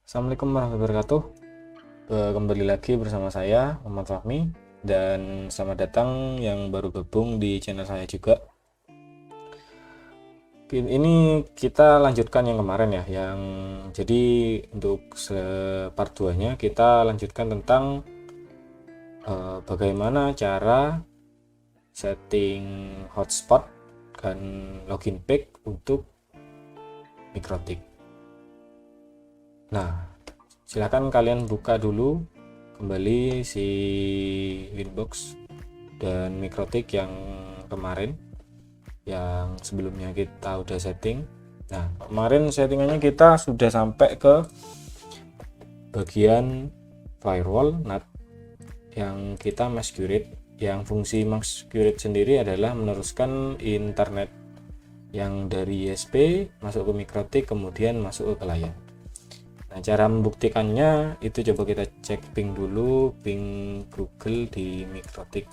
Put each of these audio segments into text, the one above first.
Assalamualaikum warahmatullahi wabarakatuh. Kembali lagi bersama saya Muhammad Fahmi, dan selamat datang yang baru gabung di channel saya juga. Ini kita lanjutkan yang kemarin ya, yang jadi untuk part 2 nya kita lanjutkan tentang bagaimana cara setting hotspot dan login page untuk Mikrotik. Nah, silakan kalian buka dulu kembali si Winbox dan Mikrotik yang kemarin, yang sebelumnya kita udah setting. Nah, kemarin settingannya kita sudah sampai ke bagian firewall NAT yang kita masquerade. Yang fungsi masquerade sendiri adalah meneruskan internet yang dari ISP masuk ke Mikrotik kemudian masuk ke klien. Nah, cara membuktikannya itu coba kita cek ping dulu, ping Google di Mikrotik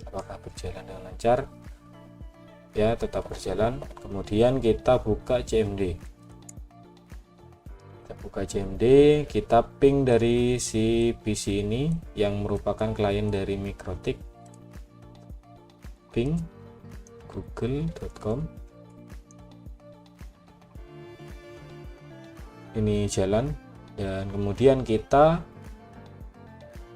apakah berjalan dengan lancar. Ya, tetap berjalan. Kemudian kita buka CMD, kita ping dari si PC ini yang merupakan klien dari Mikrotik, ping google.com. Ini jalan, dan kemudian kita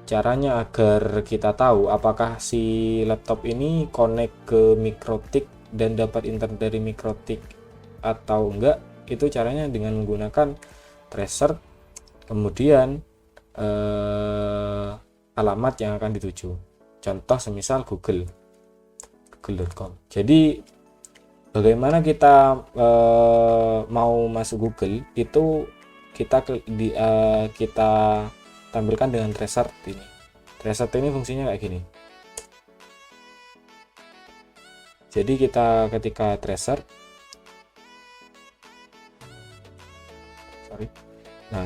caranya agar kita tahu apakah si laptop ini connect ke Mikrotik dan dapat internet dari Mikrotik atau enggak, itu caranya dengan menggunakan tracer kemudian alamat yang akan dituju, contoh semisal google.com. Jadi bagaimana kita mau masuk Google itu kita tampilkan dengan tracer ini. Tracer ini fungsinya kayak gini. Jadi kita ketika tracer,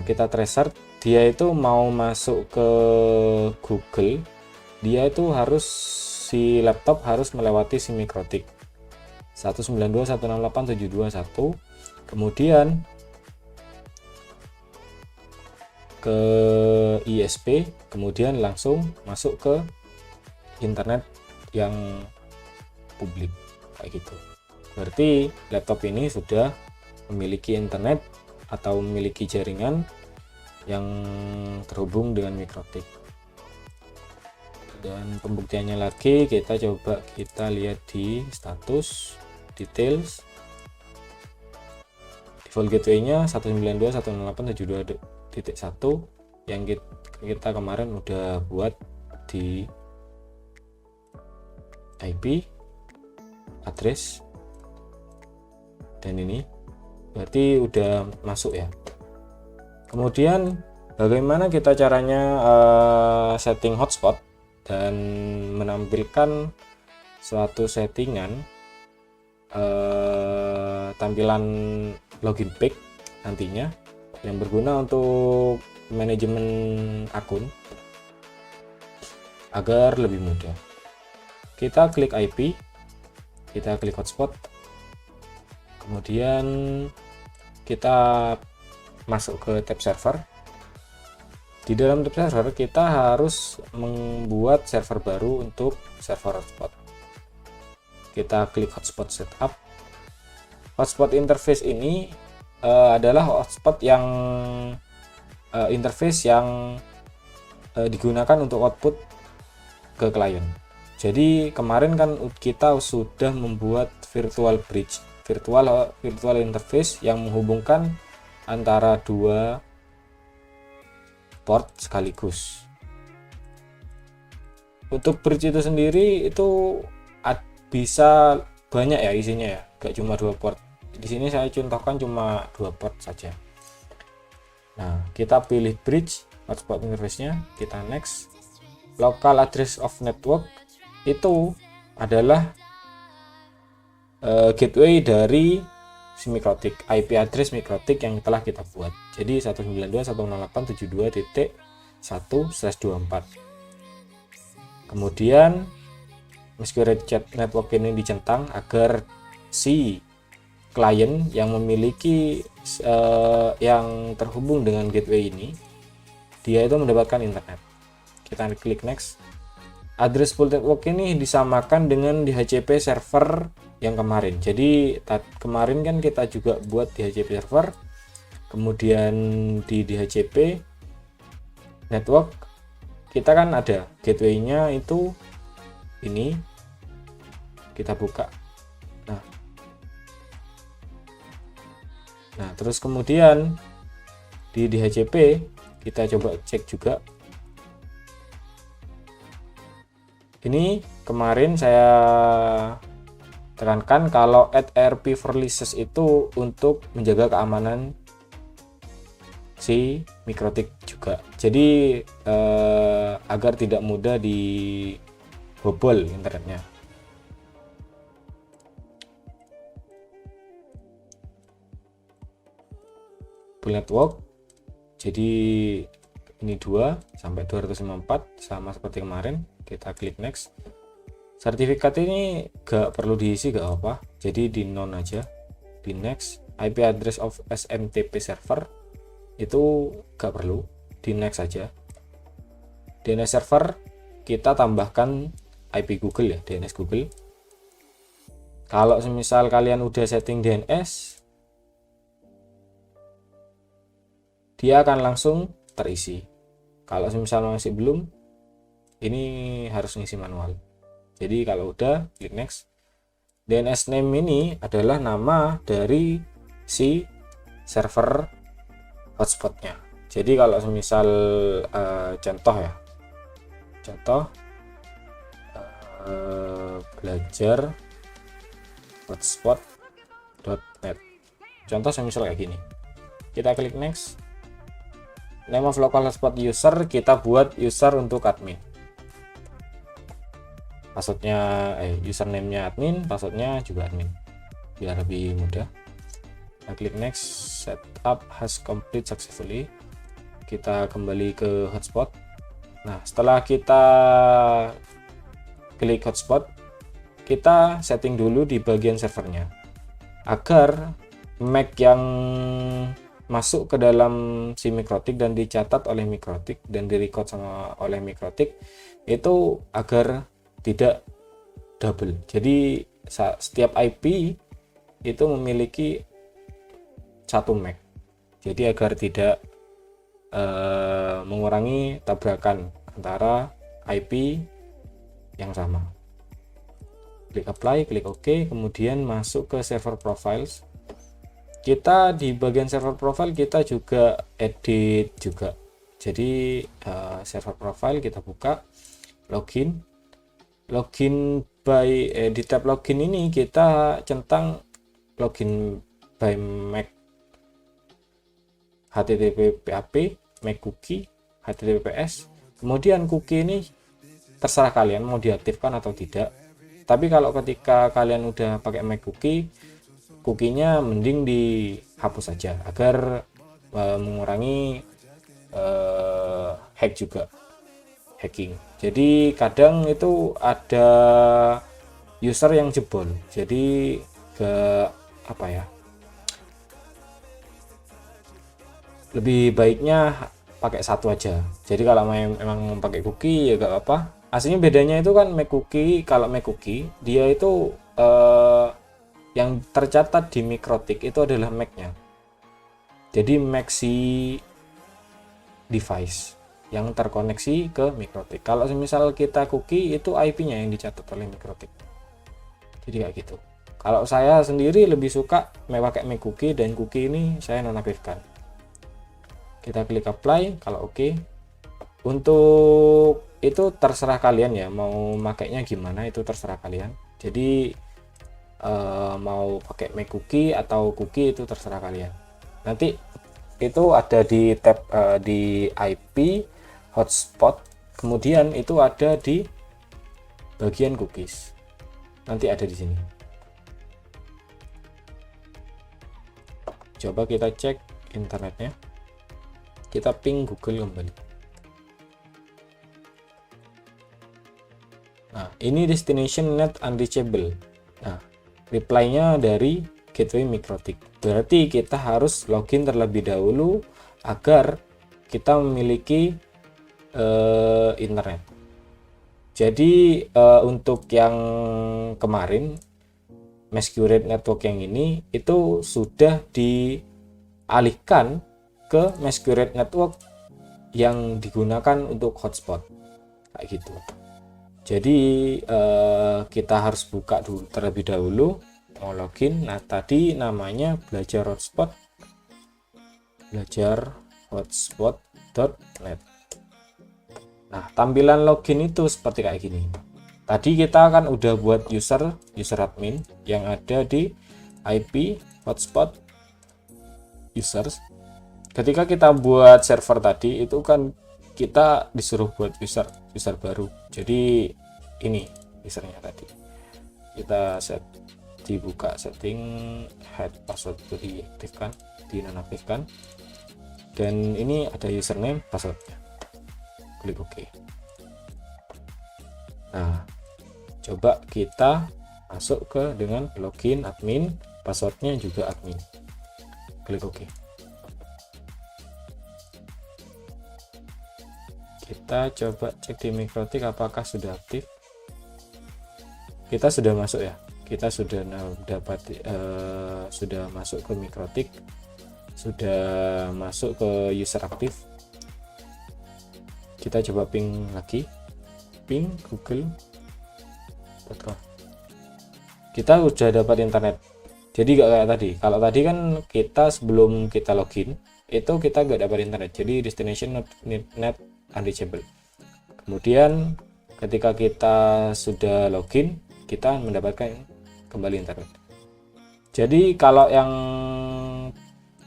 kita tracer, dia itu mau masuk ke Google, dia itu harus si laptop harus melewati si Mikrotik 192.168.721, kemudian ke ISP, kemudian langsung masuk ke internet yang publik kayak gitu. Berarti laptop ini sudah memiliki internet atau memiliki jaringan yang terhubung dengan Mikrotik. Dan pembuktiannya lagi kita coba kita lihat di status details. Default gateway-nya 192.168.72.1 yang kita kemarin udah buat di IP address, dan ini berarti udah masuk ya. Kemudian bagaimana kita caranya setting hotspot dan menampilkan suatu settingan tampilan login page nantinya yang berguna untuk manajemen akun agar lebih mudah. Kita klik IP, kita klik hotspot, kemudian kita masuk ke tab server. Di dalam tab server kita harus membuat server baru untuk server hotspot. Kita klik hotspot setup. Hotspot interface ini adalah hotspot yang interface yang digunakan untuk output ke klien. Jadi kemarin kan kita sudah membuat virtual bridge, virtual interface yang menghubungkan antara dua port sekaligus. Untuk bridge itu sendiri itu bisa banyak ya isinya ya, gak cuma dua port. Di sini saya contohkan cuma dua port saja. Nah, kita pilih bridge hotspot interface-nya, kita next. Local address of network itu adalah gateway dari si Mikrotik, IP address Mikrotik yang telah kita buat. Jadi 192.168.72.24. Kemudian masquerade chat network ini dicentang agar si klien yang memiliki yang terhubung dengan gateway ini, dia itu mendapatkan internet. Kita klik next. Address pool network ini disamakan dengan DHCP server yang kemarin. Jadi kemarin kan kita juga buat DHCP server, kemudian di DHCP network kita kan ada gateway-nya itu ini, kita buka. Nah, terus kemudian di DHCP kita coba cek juga. Ini kemarin saya tekankan kalau add ARP for releases itu untuk menjaga keamanan si MikroTik juga. Jadi agar tidak mudah dibobol internetnya. Pool network. Jadi ini 2 sampai 254 sama seperti kemarin. Kita klik next. Sertifikat ini gak perlu diisi, gak apa, jadi di non aja. Di next. IP address of SMTP server itu gak perlu, di next aja. DNS server kita tambahkan IP Google ya, DNS Google. Kalau semisal kalian udah setting DNS, dia akan langsung terisi. Kalau semisal masih belum, ini harus ngisi manual. Jadi kalau udah, klik next. DNS name ini adalah nama dari si server hotspotnya. Jadi kalau semisal contoh ya, belajar hotspot.net. Contoh semisal kayak gini. Kita klik next. Name of local hotspot user kita buat user untuk admin. Passwordnya username-nya admin, passwordnya juga admin, biar lebih mudah. Kita klik next. Setup has complete successfully. Kita kembali ke hotspot. Nah, setelah kita klik hotspot, kita setting dulu di bagian servernya agar MAC yang masuk ke dalam si MikroTik dan dicatat oleh MikroTik dan direcord oleh MikroTik itu agar tidak double. Jadi setiap IP itu memiliki satu MAC. Jadi agar tidak mengurangi tabrakan antara IP yang sama. Klik apply, klik OK, kemudian masuk ke server profiles. Kita di bagian server profile kita juga edit juga. Jadi server profile kita buka, login by di tab login ini kita centang login by MAC HTTP PHP, MAC cookie, HTTPS. Kemudian cookie ini terserah kalian mau diaktifkan atau tidak. Tapi kalau ketika kalian udah pakai MAC cookie-nya mending dihapus saja agar mengurangi hacking. Jadi kadang itu ada user yang jebol, jadi lebih baiknya pakai satu aja. Jadi kalau memang pakai cookie ya gak apa-apa. Aslinya bedanya itu kan MAC cookie, kalau MAC cookie dia itu yang tercatat di MikroTik itu adalah MAC-nya. Jadi MAC si device yang terkoneksi ke MikroTik. Kalau misal kita cookie itu IP-nya yang dicatat oleh MikroTik. Jadi kayak gitu. Kalau saya sendiri lebih suka pakai MAC cookie dan cookie ini saya nonaktifkan. Kita klik apply, kalau oke. Untuk itu terserah kalian ya, mau makainya gimana itu terserah kalian. Jadi mau pakai MAC cookie atau cookie itu terserah kalian. Nanti itu ada di tab di IP hotspot, kemudian itu ada di bagian cookies. Nanti ada di sini. Coba kita cek internetnya. Kita ping Google kembali. Nah, ini destination net unreachable. Nah, reply-nya dari gateway Mikrotik. Berarti kita harus login terlebih dahulu agar kita memiliki internet. Jadi untuk yang kemarin Masquerade Network yang ini itu sudah dialihkan ke Masquerade Network yang digunakan untuk hotspot kayak gitu. Jadi kita harus buka dulu terlebih dahulu, mau login. Nah, tadi namanya belajar hotspot.net. Nah, tampilan login itu seperti kayak gini. Tadi kita kan udah buat user admin yang ada di IP hotspot users. Ketika kita buat server tadi itu kan kita disuruh buat user baru. Jadi ini usernya tadi. Kita dibuka setting head password itu diaktifkan, dinonaktifkan. Dan ini ada username, passwordnya. Klik OK. Nah, coba kita masuk ke dengan login admin, passwordnya juga admin. Klik OK. Kita coba cek di Mikrotik apakah sudah aktif. Kita sudah masuk ya. Kita sudah sudah masuk ke Mikrotik, sudah masuk ke user aktif. Kita coba ping lagi, ping google.com. Kita udah dapat internet. Jadi gak kayak tadi. Kalau tadi kan kita sebelum kita login itu kita gak dapat internet. Jadi destination net unreachable. Kemudian ketika kita sudah login, kita mendapatkan kembali internet. Jadi kalau yang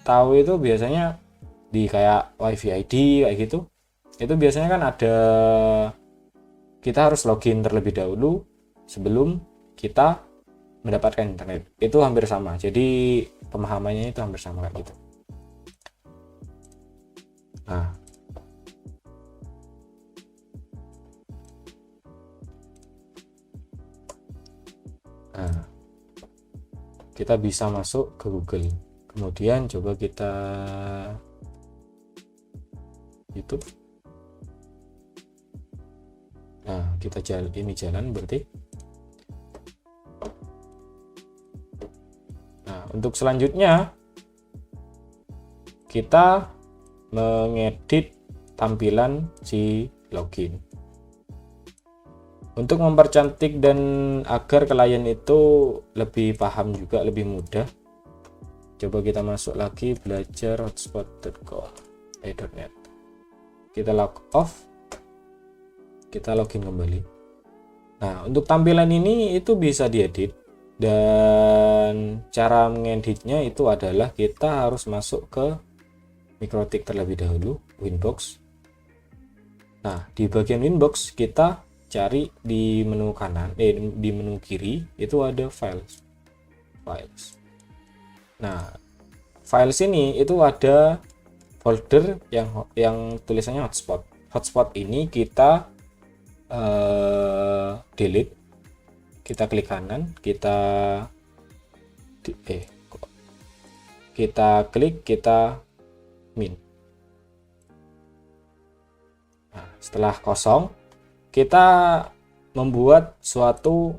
tahu itu biasanya di kayak WiFi ID kayak gitu, itu biasanya kan ada, kita harus login terlebih dahulu sebelum kita mendapatkan internet. Itu hampir sama, jadi pemahamannya itu hampir sama kayak gitu. Nah, kita bisa masuk ke Google. Kemudian coba kita YouTube. Nah, kita jalan berarti. Nah, untuk selanjutnya kita mengedit tampilan si login. Untuk mempercantik dan agar klien itu lebih paham juga, lebih mudah, coba kita masuk lagi belajar hotspot.net. Kita log off, kita login kembali. Nah, untuk tampilan ini itu bisa diedit, dan cara mengeditnya itu adalah kita harus masuk ke Mikrotik terlebih dahulu, Winbox. Nah, di bagian Winbox kita cari di menu kanan, di menu kiri itu ada files. Nah, files ini itu ada folder yang tulisannya hotspot. Hotspot ini kita delete, kita klik kanan, kita klik, kita min. Nah, setelah kosong, kita membuat suatu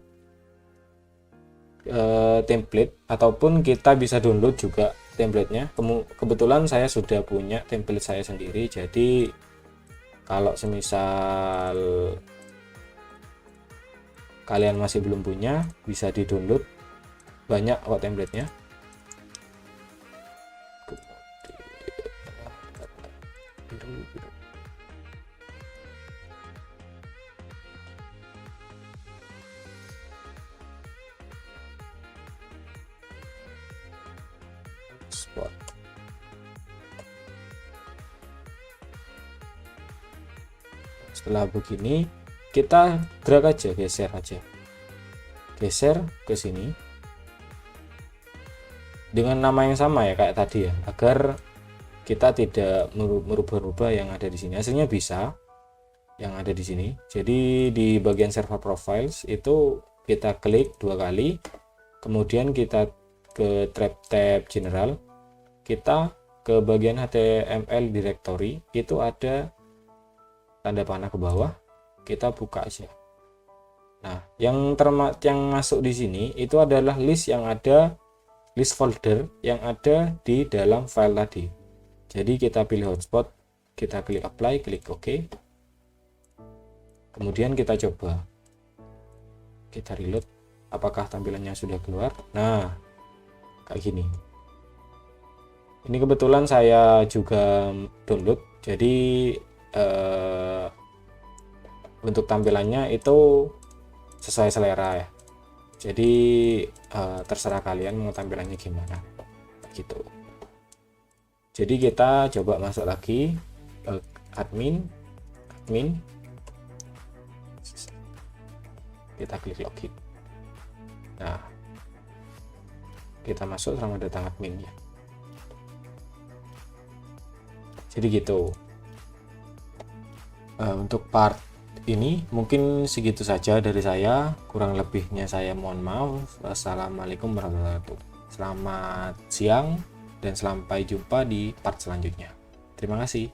template, ataupun kita bisa download juga templatenya. Kebetulan saya sudah punya template saya sendiri, jadi kalau semisal kalian masih belum punya, bisa di download, banyak kok templatenya. Setelah begini, kita drag aja, geser ke sini dengan nama yang sama ya kayak tadi ya, agar kita tidak merubah-rubah yang ada di sini. Hasilnya bisa yang ada di sini. Jadi di bagian server profiles itu kita klik 2 kali, kemudian kita ke tab general, kita ke bagian HTML directory, itu ada tanda panah ke bawah, kita buka aja. Nah, yang masuk di sini itu adalah list folder yang ada di dalam file tadi. Jadi kita pilih hotspot, kita klik apply, klik OK. Kemudian kita coba, kita reload, apakah tampilannya sudah keluar. Nah, kayak gini. Ini kebetulan saya juga download, jadi untuk tampilannya itu sesuai selera ya. Jadi terserah kalian mau tampilannya gimana gitu. Jadi kita coba masuk lagi admin, kita klik login. Nah, kita masuk, selamat datang admin ya. Jadi gitu. Untuk part ini mungkin segitu saja dari saya, kurang lebihnya saya mohon maaf. Wassalamualaikum warahmatullahi wabarakatuh. Selamat siang dan sampai jumpa di part selanjutnya. Terima kasih.